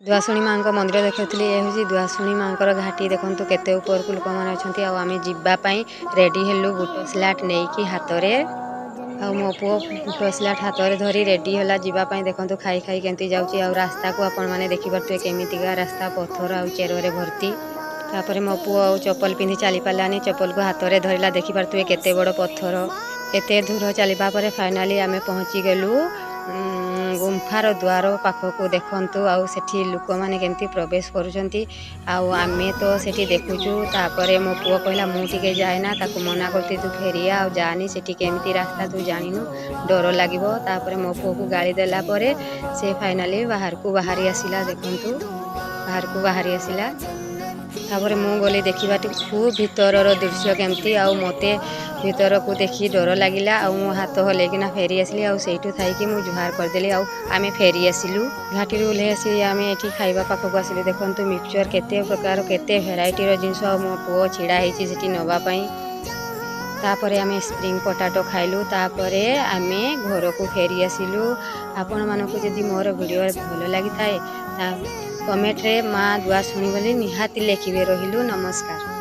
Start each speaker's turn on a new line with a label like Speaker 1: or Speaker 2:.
Speaker 1: दुआशुणी माँ मंदिर देखुली ये हूँ दुआशुणी माँ घाटी देखु केते ऊपर को लोक मैंने अच्छा आम जावाई रेडी हेलु बुट स्लाट नहीं कि हाथ में मो पुओ बुट स्लाट हाथ में धरी रेडी है जावाई देखो खाई खाई केमती जाऊँगी आ रास्ता को आपण मैंने देखिपे केमितिका रास्ता पत्थर आ चेर भर्ती तापर मो पुओ चप्पल पिंधि चली पारानी चप्पल को हाथ में धरला देखिपे केते बड़ पत्थर एते दूर चलवा पर फाइनाली आमे पहुँची गलु गुम्फार द्वार पाखक देखु आठी लोक मैंने केमती प्रवेश करें तो सेठी देखुचु तापर मो पुओ कहला मुझे जाएना ताको मना करती तू फेरिया आ जानी सेठी केमती रास्ता तू जानिनु डर लगे तापर मो पुओ को गाड़ी देला परे से फाइनाली बाहर को बाहरी आसिला देखु बाहर को बाहरी आसिला तापर मु गली देखा खूब भीतर दृश्य केमती मते भीतर को देखी डर लगिला मो हाथ हल्लेकिना फेरी आसली आईठू थी मुझे जुहार करदेली आमे फेरी आसिलु घाटी ओह्लै आसी आम ये खाଇବା पाखक आसिलु देखु मिक्सचर केते प्रकार केते भेराइटर जिनस मो पुओ छिड़ा होती नवापाई तापर आमे स्प्रिंग पोटाटो खाइलु तापर आमे घर को फेरी आसिलु। आपण मानक जदि मोर वीडियो भल लगी थाए कमेंट रे माँ दुआशुणी बोली निहाती लेखिबे। रहिलु नमस्कार।